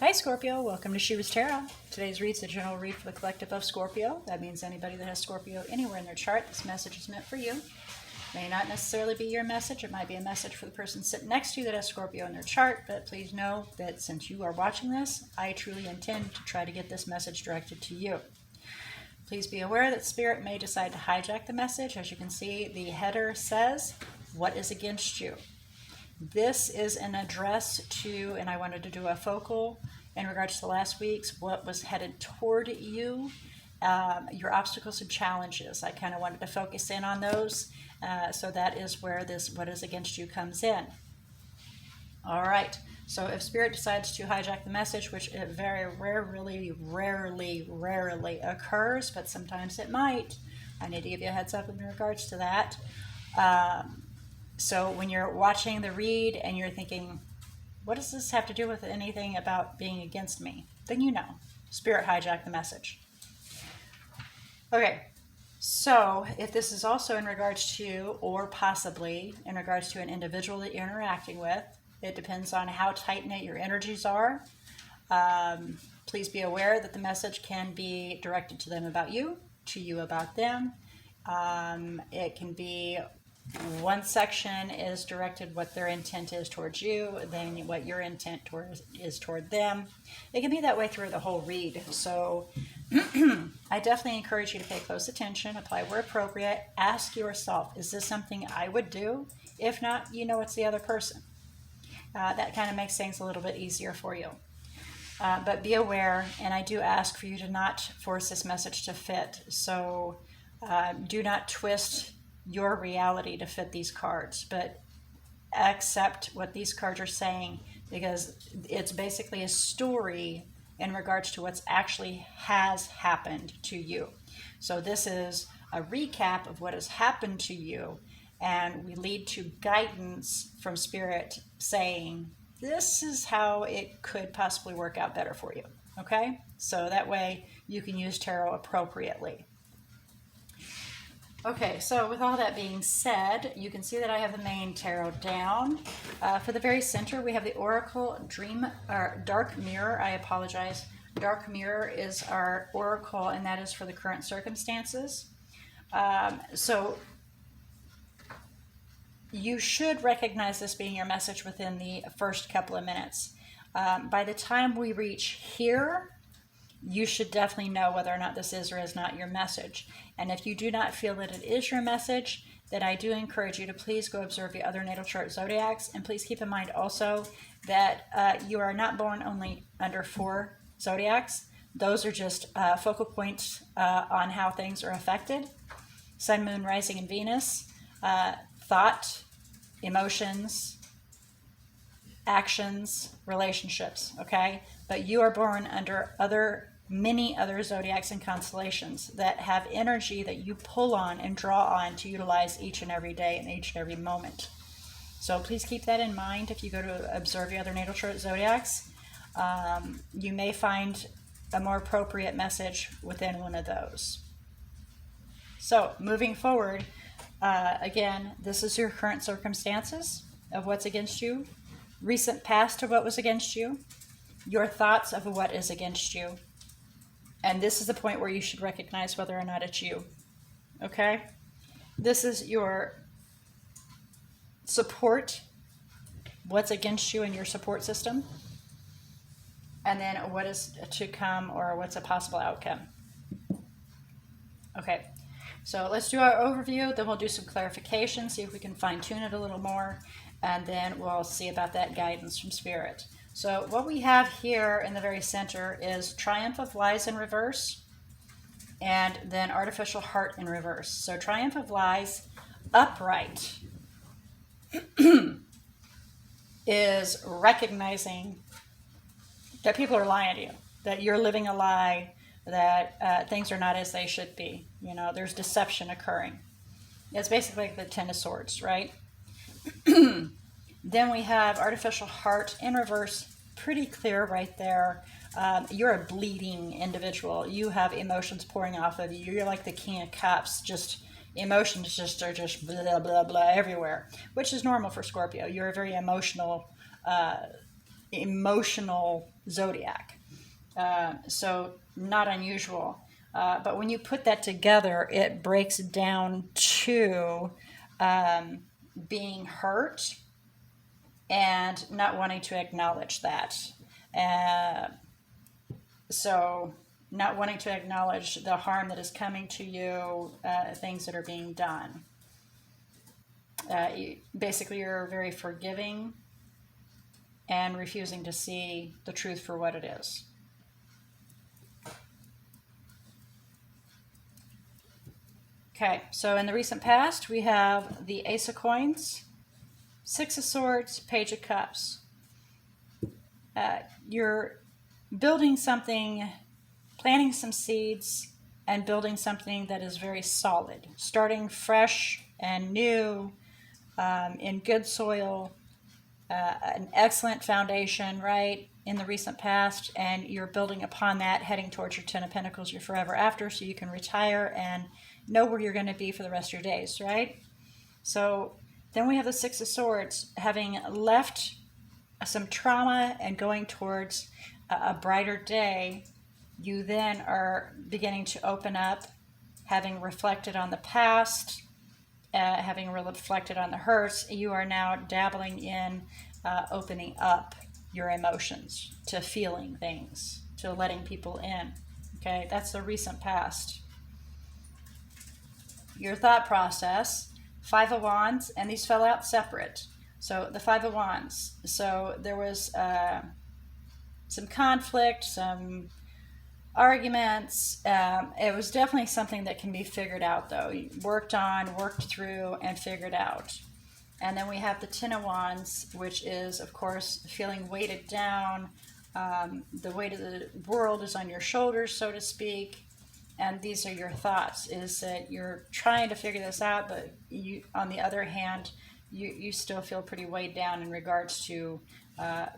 Hi Scorpio, welcome to She-ruhz Tarot. Today's read's a general read for the collective of Scorpio. That means anybody that has Scorpio anywhere in their chart, this message is meant for you. May not necessarily be your message. It might be a message for the person sitting next to you that has Scorpio in their chart, but please know that since you are watching this, I truly intend to try to get this message directed to you. Please be aware that Spirit may decide to hijack the message. As you can see, the header says, "What is against you?" This is an address to, and I wanted to do a focal in regards to last week's, what was headed toward you, your obstacles and challenges. I kind of wanted to focus in on those. So that is where this what is against you comes in. All right. So if Spirit decides to hijack the message, which it very rarely occurs, but sometimes it might, I need to give you a heads up in regards to that. So when you're watching the read and you're thinking, what does this have to do with anything about being against me? Then you know, Spirit hijacked the message. Okay, so if this is also in regards to, or possibly in regards to an individual that you're interacting with, it depends on how tight-knit your energies are. Please be aware that the message can be directed to them about you, to you about them. It can be one section is directed what their intent is towards you, then what your intent is toward them. It can be that way through the whole read. So I definitely encourage you to pay close attention, apply where appropriate, ask yourself, is this something I would do? If not, you know it's the other person. That kind of makes things a little bit easier for you. But be aware, and I do ask for you to not force this message to fit. So do not twist your reality to fit these cards, but accept what these cards are saying, because it's basically a story in regards to what's actually has happened to you. So this is a recap of what has happened to you, and we lead to guidance from Spirit saying, this is how it could possibly work out better for you. Okay? So that way you can use tarot appropriately. Okay, so with all that being said, you can see that I have the main tarot down. For the very center, we have the Oracle Dark Mirror. I apologize. Dark Mirror is our Oracle, and that is for the current circumstances. So you should recognize this being your message within the first couple of minutes. By the time we reach here, you should definitely know whether or not this is or is not your message. And if you do not feel that it is your message, then I do encourage you to please go observe the other natal chart zodiacs. And please keep in mind also that you are not born only under 4 zodiacs. Those are just focal points on how things are affected. Sun, Moon, Rising, and Venus. Thought, emotions, actions, relationships, okay? But you are born under many other zodiacs and constellations that have energy that you pull on and draw on to utilize each and every day and each and every moment. So please keep that in mind if you go to observe your other natal chart zodiacs. You may find a more appropriate message within one of those. So moving forward, again, this is your current circumstances of what's against you, recent past of what was against you, your thoughts of what is against you. And this is the point where you should recognize whether or not it's you. Okay? This is your support, what's against you in your support system, and then what is to come or what's a possible outcome. Okay, so let's do our overview, then we'll do some clarification, see if we can fine-tune it a little more, and then we'll see about that guidance from Spirit. So what we have here in the very center is Triumph of Lies in reverse, and then Artificial Heart in reverse. So Triumph of Lies upright is recognizing that people are lying to you, that you're living a lie, that things are not as they should be. You know, there's deception occurring. It's basically like the Ten of Swords, right? Then we have Artificial Heart in reverse, pretty clear right there. You're a bleeding individual. You have emotions pouring off of you. You're like the King of Cups. Just emotions are just blah, blah, blah everywhere, which is normal for Scorpio. You're a very emotional emotional zodiac. So not unusual. But when you put that together, it breaks down to being hurt and not wanting to acknowledge that. So not wanting to acknowledge the harm that is coming to you, things that are being done. Basically, you're very forgiving and refusing to see the truth for what it is. Okay, so in the recent past, we have the Ace of Coins, Six of Swords, Page of Cups. You're building something, planting some seeds, and building something that is very solid, starting fresh and new, in good soil, an excellent foundation, right, in the recent past, and you're building upon that, heading towards your Ten of Pentacles, your forever after, so you can retire and know where you're going to be for the rest of your days, right? So then we have the Six of Swords, having left some trauma and going towards a brighter day. You then are beginning to open up, having reflected on the past, having reflected on the hurts. You are now dabbling in opening up your emotions, to feeling things, to letting people in. Okay, that's the recent past. Your thought process, Five of Wands, and these fell out separate. So the Five of Wands. So there was some conflict, some arguments. It was definitely something that can be figured out, though. You worked on, worked through, and figured out. And then we have the Ten of Wands, which is, of course, feeling weighted down. The weight of the world is on your shoulders, so to speak. And these are your thoughts, is that you're trying to figure this out, but you, on the other hand, you still feel pretty weighed down in regards to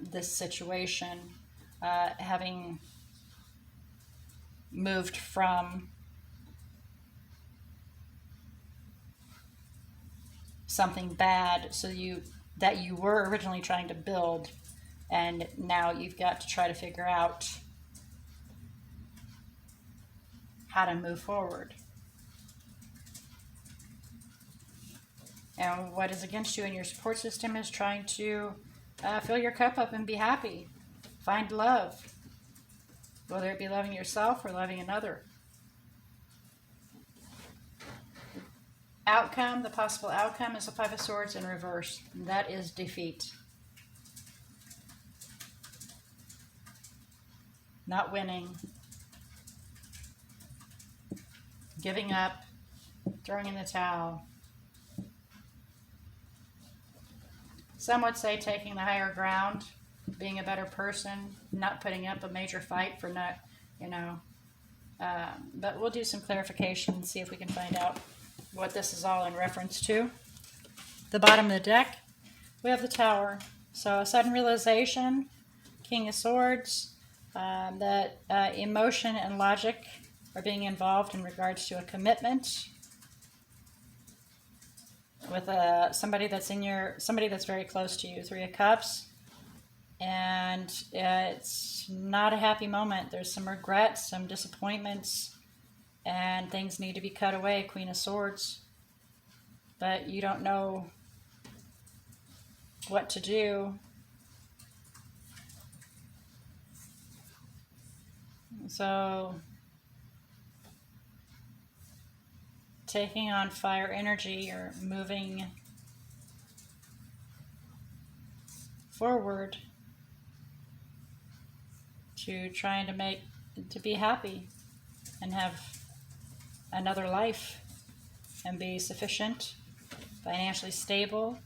this situation, having moved from something bad that you were originally trying to build, and now you've got to try to figure out how to move forward. And what is against you in your support system is trying to fill your cup up and be happy. Find love, whether it be loving yourself or loving another. Outcome, the possible outcome is the Five of Swords in reverse. That is defeat. Not winning. Giving up. Throwing in the towel. Some would say taking the higher ground. Being a better person. Not putting up a major fight for not, but we'll do some clarification and see if we can find out what this is all in reference to. The bottom of the deck, we have the Tower. So a sudden realization, King of Swords, that emotion and logic are being involved in regards to a commitment with somebody that's very close to you. Three of Cups, and it's not a happy moment. There's some regrets, some disappointments, and things need to be cut away. Queen of Swords, but you don't know what to do. So taking on fire energy, or moving forward to trying to be happy and have another life and be sufficient, financially stable.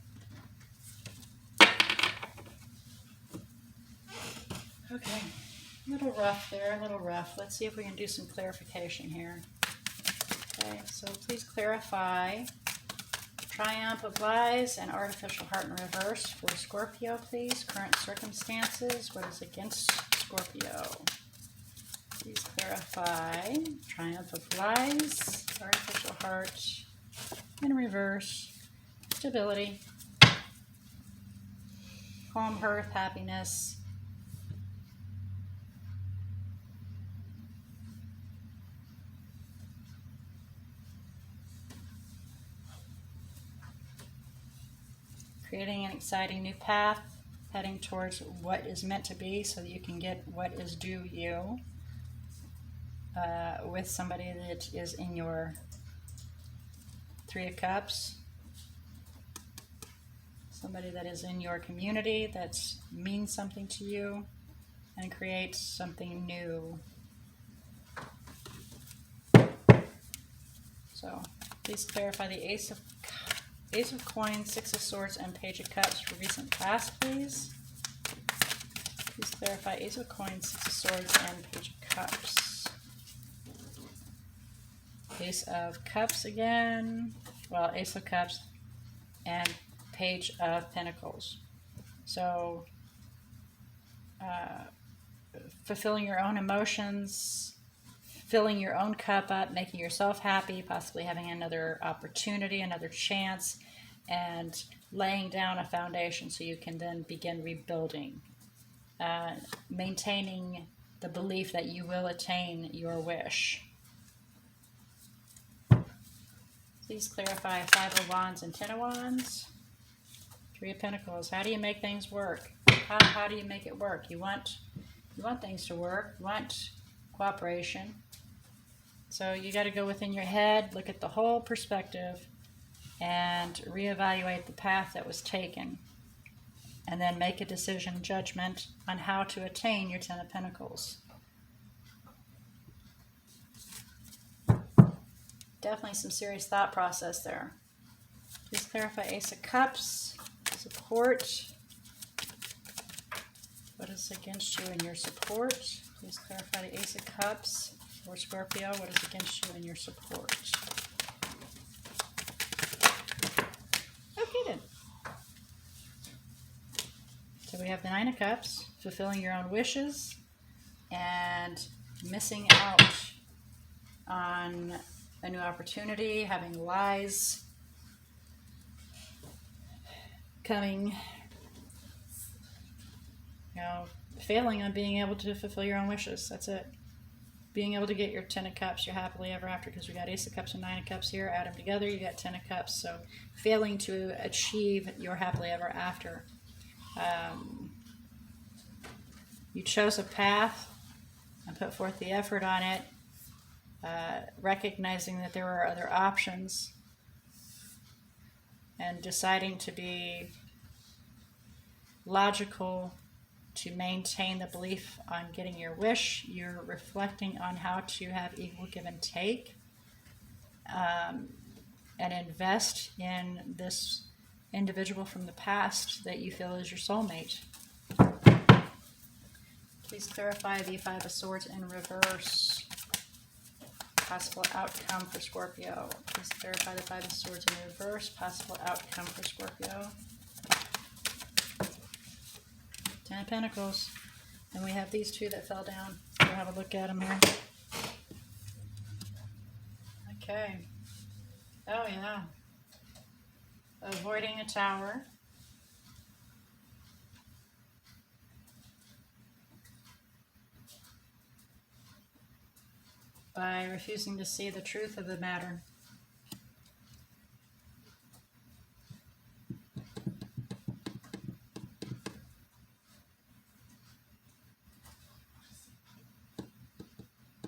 Okay, a little rough there, a little rough. Let's see if we can do some clarification here. Okay, so please clarify Triumph of Lies and Artificial Heart in reverse for Scorpio, please. Current circumstances, what is against Scorpio? Please clarify Triumph of Lies, Artificial Heart in reverse, stability, calm, hearth, happiness, creating an exciting new path, heading towards what is meant to be so that you can get what is due you with somebody that is in your Three of Cups. Somebody that is in your community that means something to you and creates something new. So please clarify the Ace of Coins, Six of Swords, and Page of Cups for recent past, please. Please clarify Ace of Coins, Six of Swords, and Page of Cups. Ace of Cups again. Well, Ace of Cups and Page of Pentacles. So, fulfilling your own emotions, filling your own cup up, making yourself happy, possibly having another opportunity, another chance, and laying down a foundation so you can then begin rebuilding. Maintaining the belief that you will attain your wish. Please clarify Five of Wands and Ten of Wands. Three of Pentacles. How do you make things work? How do you make it work? You want things to work. You want cooperation. So you got to go within your head, look at the whole perspective, and reevaluate the path that was taken. And then make a decision, judgment on how to attain your Ten of Pentacles. Definitely some serious thought process there. Please clarify Ace of Cups, support. What is against you in your support? Please clarify the Ace of Cups for Scorpio. What is against you in your support? Okay then. So we have the Nine of Cups, fulfilling your own wishes and missing out on a new opportunity, having lies coming, failing on being able to fulfill your own wishes. That's it. Being able to get your Ten of Cups, your happily ever after, because we got Ace of Cups and Nine of Cups here. Add them together, you got Ten of Cups. So failing to achieve your happily ever after. You chose a path and put forth the effort on it, recognizing that there were other options and deciding to be logical to maintain the belief on getting your wish. You're reflecting on how to have equal give and take, and invest in this individual from the past that you feel is your soulmate. Please clarify the Five of Swords in reverse. Possible outcome for Scorpio. Please clarify the Five of Swords in reverse. Possible outcome for Scorpio. Ten of Pentacles. And we have these two that fell down. We'll have a look at them here. Okay. Oh, yeah. Avoiding a tower. By refusing to see the truth of the matter.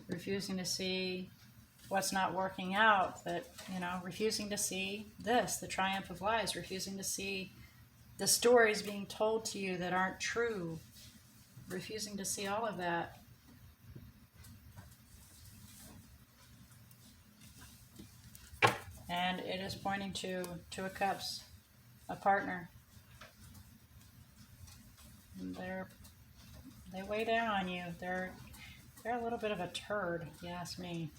Refusing to see what's not working out, that, refusing to see this, the triumph of lies, refusing to see the stories being told to you that aren't true, refusing to see all of that. And it is pointing to Two of Cups, a partner. And they weigh down on you. They're a little bit of a turd, if you ask me.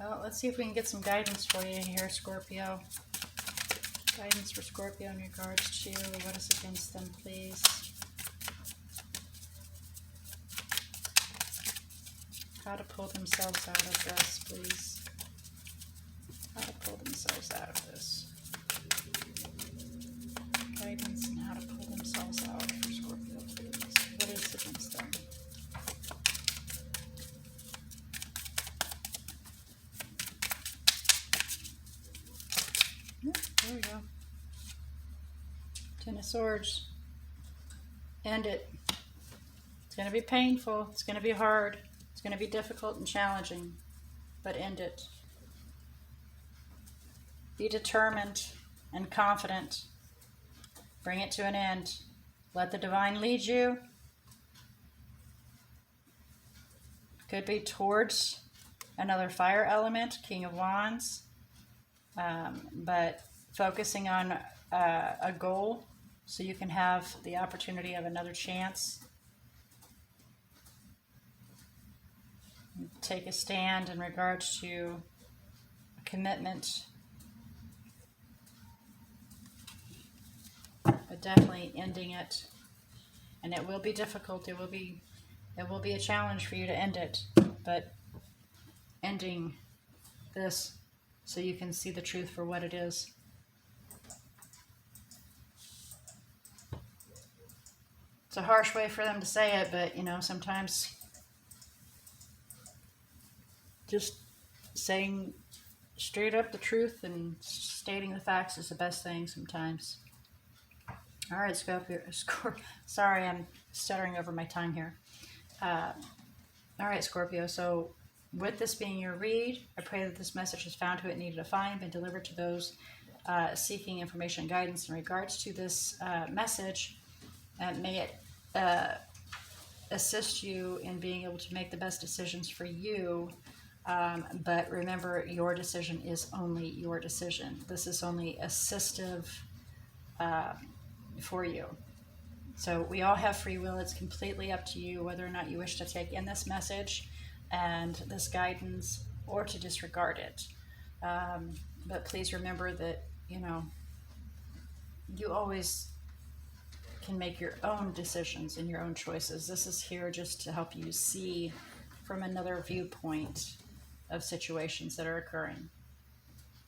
Well, let's see if we can get some guidance for you here, Scorpio. Guidance for Scorpio in regards to what is against them, please. How to pull themselves out of this, please. How to pull themselves out of this. Guidance and how to pull themselves out for Scorpio, please. What is against them? There we go. Ten of Swords. End it. It's going to be painful. It's going to be hard. It's going to be difficult and challenging. But end it. Be determined and confident. Bring it to an end. Let the divine lead you. Could be towards another fire element, King of Wands. But focusing on a goal so you can have the opportunity of another chance. Take a stand in regards to a commitment. But definitely ending it. And it will be difficult. It will be a challenge for you to end it. But ending this so you can see the truth for what it is. It's a harsh way for them to say it, but you know, sometimes just saying straight up the truth and stating the facts is the best thing sometimes. All right, Scorpio. Sorry, I'm stuttering over my tongue here. All right, Scorpio. So with this being your read, I pray that this message has found who it needed to find, been delivered to those seeking information and guidance in regards to this message. And may it assist you in being able to make the best decisions for you. But remember, your decision is only your decision. This is only assistive for you. So we all have free will. It's completely up to you whether or not you wish to take in this message and this guidance or to disregard it. But please remember that, you know, you always can make your own decisions and your own choices. This is here just to help you see from another viewpoint of situations that are occurring.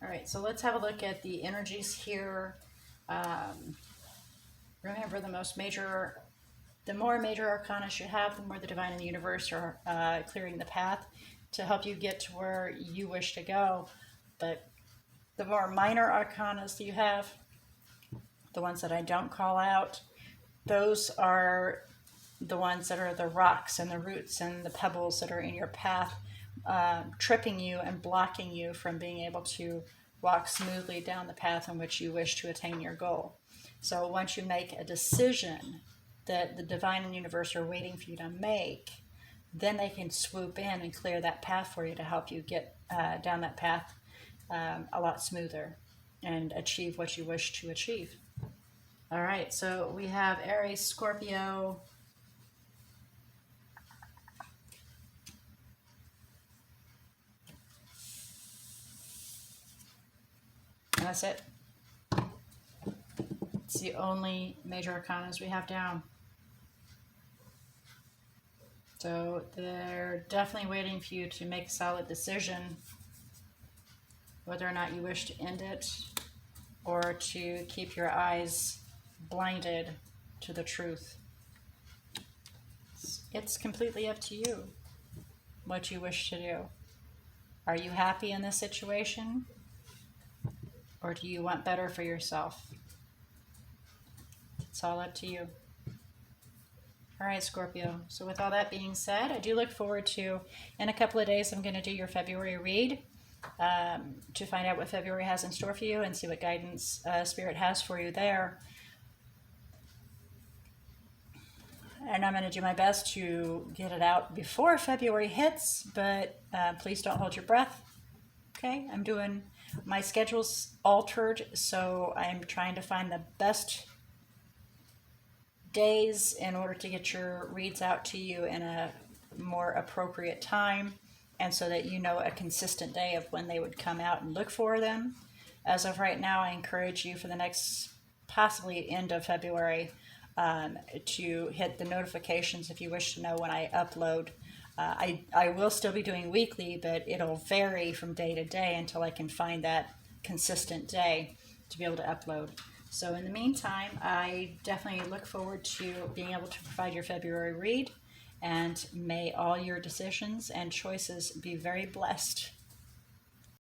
All right, so let's have a look at the energies here. Remember, the more major arcana you have, the more the divine and the universe are clearing the path to help you get to where you wish to go. But the more minor arcanas that you have, the ones that I don't call out, those are the ones that are the rocks and the roots and the pebbles that are in your path, tripping you and blocking you from being able to walk smoothly down the path in which you wish to attain your goal. So once you make a decision that the divine and universe are waiting for you to make, then they can swoop in and clear that path for you to help you get down that path a lot smoother and achieve what you wish to achieve. All right, so we have Aries, Scorpio, and that's it. It's the only major arcanas we have down. So they're definitely waiting for you to make a solid decision whether or not you wish to end it or to keep your eyes blinded to the truth. It's completely up to you what you wish to do. Are you happy in this situation? Or do you want better for yourself? It's all up to you. All right, Scorpio. So with all that being said, I do look forward to, in a couple of days, I'm going to do your February read to find out what February has in store for you and see what guidance Spirit has for you there. And I'm going to do my best to get it out before February hits, but please don't hold your breath. Okay, my schedule's altered, so I'm trying to find the best days in order to get your reads out to you in a more appropriate time, and so that you know a consistent day of when they would come out and look for them. As of right now, I encourage you for the next possibly end of February to hit the notifications if you wish to know when I upload. I will still be doing weekly, but it'll vary from day to day until I can find that consistent day to be able to upload. So in the meantime, I definitely look forward to being able to provide your February read, and may all your decisions and choices be very blessed.